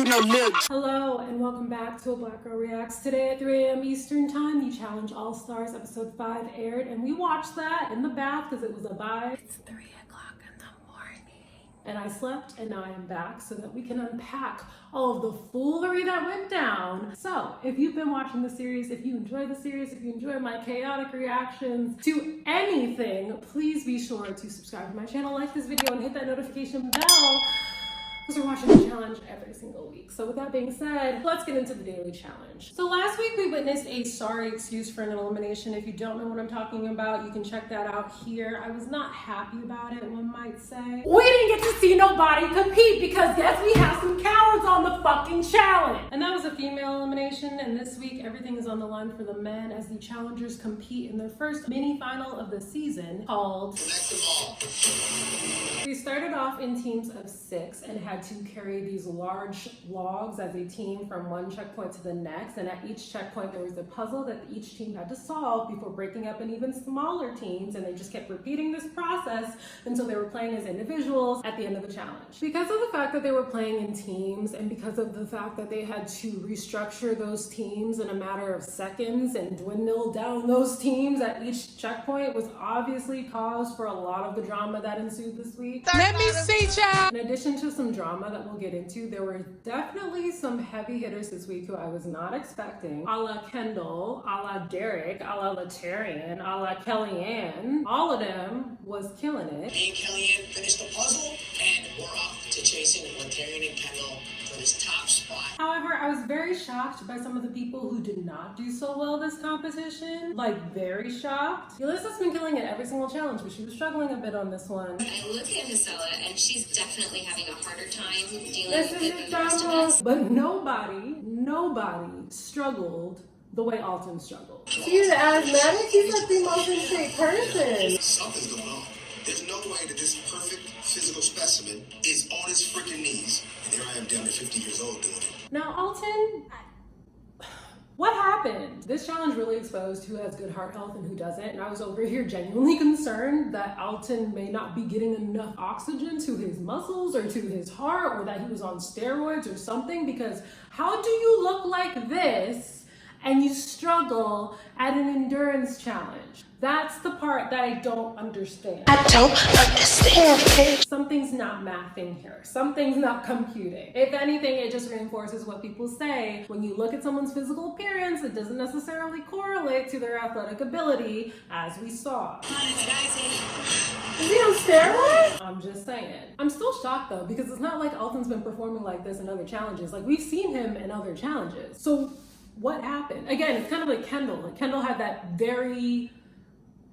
no nibs. Hello and welcome back to A Black Girl Reacts. Today at 3 a.m. Eastern Time, the Challenge All Stars episode 5 aired, and we watched that in the bath because it was a vibe. It's 3 o'clock in the morning. And I slept, and now I am back so that we can unpack all of the foolery that went down. So, if you've been watching the series, if you enjoy the series, if you enjoy my chaotic reactions to anything, please be sure to subscribe to my channel, like this video, and hit that notification bell, because we're watching the challenge every single week. So with that being said, let's get into the daily challenge. So last week we witnessed a sorry excuse for an elimination. If you don't know what I'm talking about, you can check that out here. I was not happy about it, one might say. We didn't get to see nobody compete because yes, we have some cowards on the fucking challenge. And that was a female elimination, and this week everything is on the line for the men as the challengers compete in their first mini final of the season called We started off in teams of 6 and had to carry these large logs as a team from one checkpoint to the next, and at each checkpoint there was a puzzle that each team had to solve before breaking up in even smaller teams, and they just kept repeating this process until they were playing as individuals at the end of the challenge. Because of the fact that they were playing in teams, and because of the fact that they had to restructure those teams in a matter of seconds and dwindle down those teams at each checkpoint, was obviously cause for a lot of the drama that ensued this week. Let me see, child. In addition to some drama that we'll get into, there were definitely some heavy hitters this week who I was not expecting. A la Kendall, a la Derek, a la Latarian, a la Kellyanne. All of them was killing it. Me and Kellyanne finished the puzzle, and we're off to chasing Latarian and Kendall for this top spot. However, I was very shocked by some of the people who did not do so well this competition. Like, very shocked. Ulysses been killing it every single challenge, but she was struggling a bit on this one. I look at Marcella, and she's definitely having a harder time dealing This with is it than the rest of us. But nobody struggled the way Alton struggled. She's asthmatic. She's like the most in shape person. Something's going on. There's no way that this perfect physical specimen is on his freaking knees. And here I am down to 50 years old doing it. Now, Alton, what happened? This challenge really exposed who has good heart health and who doesn't. And I was over here genuinely concerned that Alton may not be getting enough oxygen to his muscles or to his heart, or that he was on steroids or something, because how do you look like this and you struggle at an endurance challenge? That's the part that I don't understand. I don't understand. Something's not mathing here. Something's not computing. If anything, it just reinforces what people say. When you look at someone's physical appearance, it doesn't necessarily correlate to their athletic ability, as we saw. Is he on steroids? I'm just saying. I'm still shocked though, because it's not like Alton's been performing like this in other challenges. Like, we've seen him in other challenges. So what happened? Again, it's kind of like Kendall. Like, Kendall had that very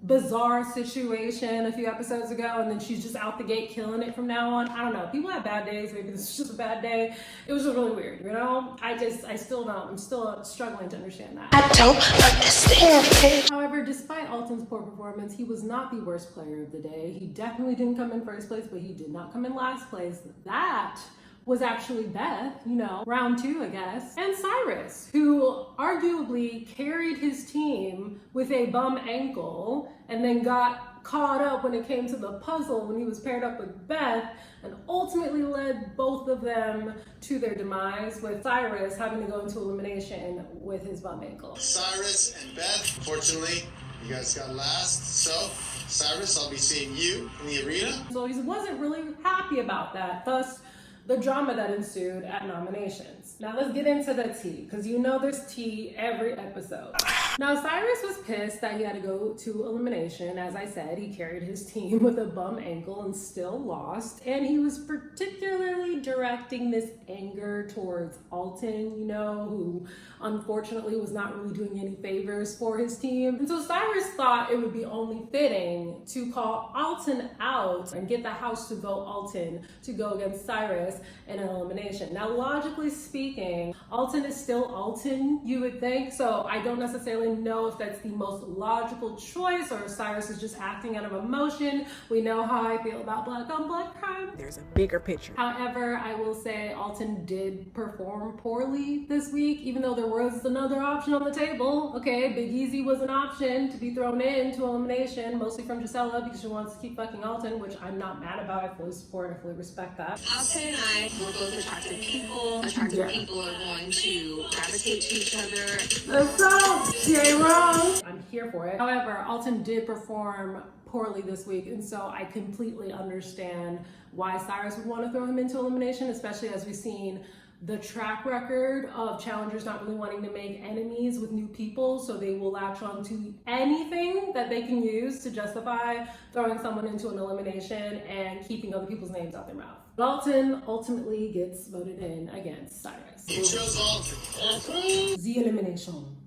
bizarre situation a few episodes ago, and then she's just out the gate killing it from now on. I don't know. People have bad days. Maybe this is just a bad day. It was just really weird, you know? I still don't. I'm still struggling to understand that. I don't understand. However, despite Alton's poor performance, he was not the worst player of the day. He definitely didn't come in first place, but he did not come in last place. That was actually Beth, you know, round 2, I guess. And Cyrus, who arguably carried his team with a bum ankle and then got caught up when it came to the puzzle when he was paired up with Beth, and ultimately led both of them to their demise, with Cyrus having to go into elimination with his bum ankle. Cyrus and Beth, fortunately, you guys got last. So, Cyrus, I'll be seeing you in the arena. So he wasn't really happy about that, thus the drama that ensued at nominations. Now let's get into the tea, because you know there's tea every episode. Now Cyrus was pissed that he had to go to elimination. As I said, he carried his team with a bum ankle and still lost. And he was particularly directing this anger towards Alton, you know, who unfortunately was not really doing any favors for his team. And so Cyrus thought it would be only fitting to call Alton out and get the house to vote Alton to go against Cyrus in an elimination. Now, logically speaking, Alton is still Alton, you would think. So I don't necessarily really know if that's the most logical choice or if Cyrus is just acting out of emotion. We know how I feel about black on black crime. There's a bigger picture. However, I will say Alton did perform poorly this week, even though there was another option on the table. Okay, Big Easy was an option to be thrown into elimination, mostly from Gisela because she wants to keep fucking Alton, which I'm not mad about. I fully support, I fully respect that. Alton and I were both attractive people. Attractive people are going to gravitate to each other. Let's go! She ain't wrong. I'm here for it. However, Alton did perform poorly this week, and so I completely understand why Cyrus would want to throw him into elimination, especially as we've seen the track record of challengers not really wanting to make enemies with new people, so they will latch on to anything that they can use to justify throwing someone into an elimination and keeping other people's names out their mouth. But Alton ultimately gets voted in against Cyrus. You chose Alton. The elimination.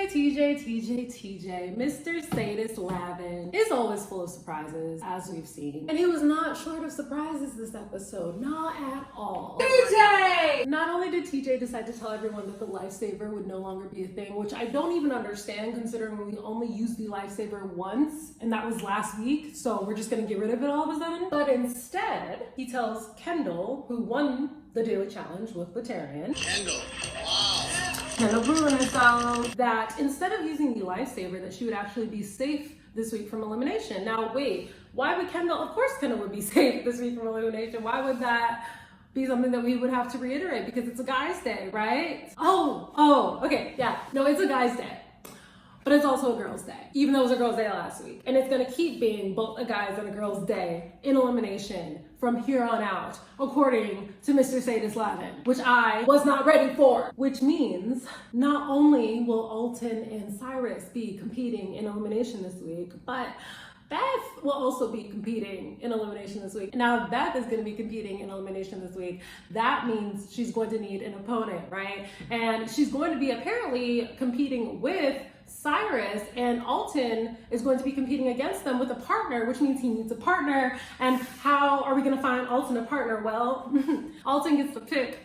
TJ, Mr. Sadist Lavin is always full of surprises, as we've seen. And he was not short of surprises this episode, not at all. TJ! Not only did TJ decide to tell everyone that the lifesaver would no longer be a thing, which I don't even understand considering we only used the lifesaver once, and that was last week, so we're just gonna get rid of it all of a sudden. But instead, he tells Kendall, who won the daily challenge with Batarian. Kendall. Wow. Kendall proving herself that instead of using the lifesaver, that she would actually be safe this week from elimination. Now wait, why would Kendall, of course Kendall would be safe this week from elimination. Why would that be something that we would have to reiterate? Because it's a guy's day, right? Oh, okay, yeah. No, it's a guy's day. But it's also a girl's day, even though it was a girl's day last week. And it's gonna keep being both a guy's and a girl's day in elimination from here on out, according to Mr. Sadist Lavin, which I was not ready for. Which means not only will Alton and Cyrus be competing in elimination this week, but Beth will also be competing in elimination this week. Now, if Beth is going to be competing in elimination this week, that means she's going to need an opponent, right? And she's going to be apparently competing with Cyrus, and Alton is going to be competing against them with a partner, which means he needs a partner. And how are we going to find Alton a partner? Well, Alton gets to pick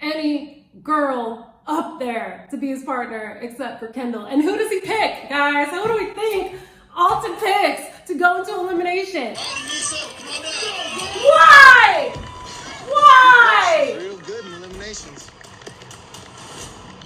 any girl up there to be his partner except for Kendall. And who does he pick, guys? Who do we think Alton picks to go into elimination? Why? Why? Real good in eliminations.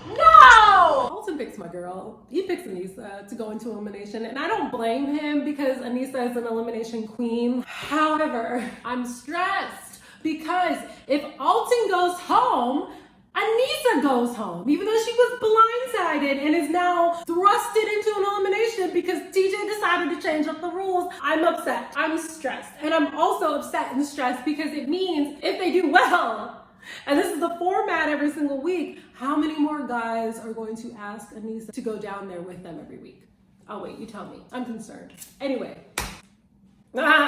No! Alton picks my girl. He picks Anissa to go into elimination, and I don't blame him because Anissa is an elimination queen. However, I'm stressed because if Alton goes home, Anissa goes home, even though she was blindsided and is now thrusted into an elimination because TJ decided to change up the rules. I'm upset. I'm stressed. And I'm also upset and stressed because it means if they do well, and this is the format every single week, how many more guys are going to ask Anissa to go down there with them every week? Oh wait, you tell me. I'm concerned. Anyway.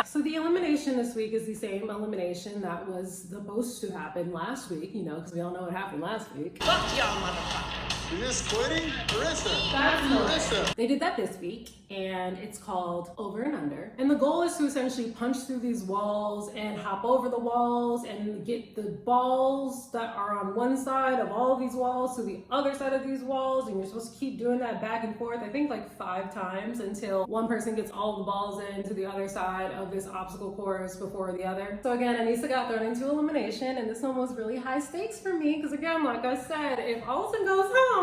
So the elimination this week is the same elimination that was supposed to happen last week, you know, because we all know what happened last week. Fuck y'all, motherfucker. You're just quitting? Marissa. That's Marissa. They did that this week, and it's called Over and Under. And the goal is to essentially punch through these walls and hop over the walls and get the balls that are on one side of all of these walls to the other side of these walls. And you're supposed to keep doing that back and forth, I think like 5 times until one person gets all the balls in to the other side of this obstacle course before the other. So again, Anissa got thrown into elimination, and this one was really high stakes for me because again, like I said, if Alton goes home,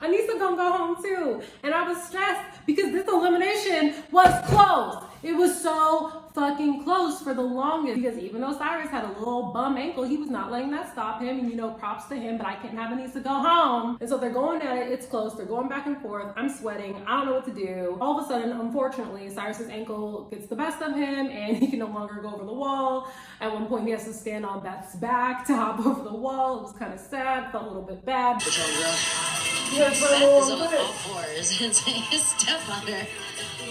Anissa gonna go home too. And I was stressed because this elimination was close. It was so fucking close for the longest because even though Cyrus had a little bum ankle, he was not letting that stop him. And you know, props to him, but I can't have Anissa go home. And so they're going at it. It's close. They're going back and forth. I'm sweating. I don't know what to do. All of a sudden, unfortunately, Cyrus's ankle gets the best of him and he can no longer go over the wall. At one point, he has to stand on Beth's back to hop over the wall. It was kind of sad. Felt a little bit bad. What's wrong, girl? Beth is on all fours and saying, step on her.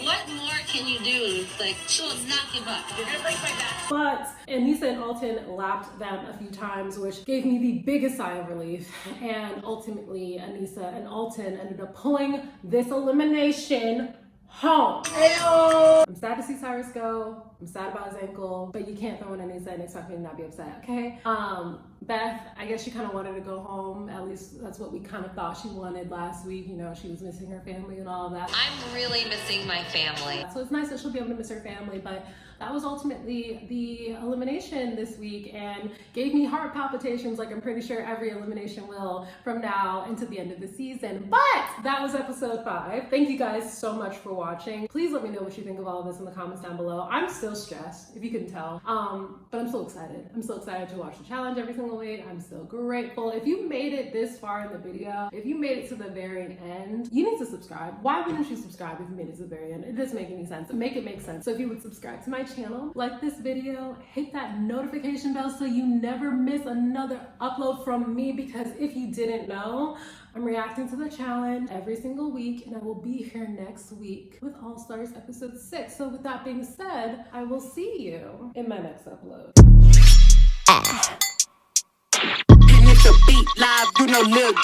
What more can you do? Like, she'll knock you up. You're gonna break my back. But Anissa and Alton lapped them a few times, which gave me the biggest sigh of relief. And ultimately, Anissa and Alton ended up pulling this elimination home. Ayo! I'm sad to see Cyrus go. I'm sad about his ankle, but you can't throw in Anissa and expect me to not be upset, okay? Beth, I guess she kind of wanted to go home. At least that's what we kind of thought she wanted last week. You know, she was missing her family and all of that. I'm really missing my family. So it's nice that she'll be able to miss her family, but that was ultimately the elimination this week and gave me heart palpitations like I'm pretty sure every elimination will from now into the end of the season. But that was episode 5. Thank you guys so much for watching. Please let me know what you think of all of this in the comments down below. I'm still stressed, if you couldn't tell, but I'm so excited. I'm so excited to watch the challenge every single week. I'm so grateful. If you made it this far in the video, if you made it to the very end, you need to subscribe. Why wouldn't you subscribe if you made it to the very end? It doesn't make any sense. Make it make sense. So if you would subscribe to my channel, like this video, hit that notification bell so you never miss another upload from me, because if you didn't know, I'm reacting to the challenge every single week, and I will be here next week with All Stars episode 6. So with that being said, I will see you in my next upload. And it's a beat live, you know, Lil G.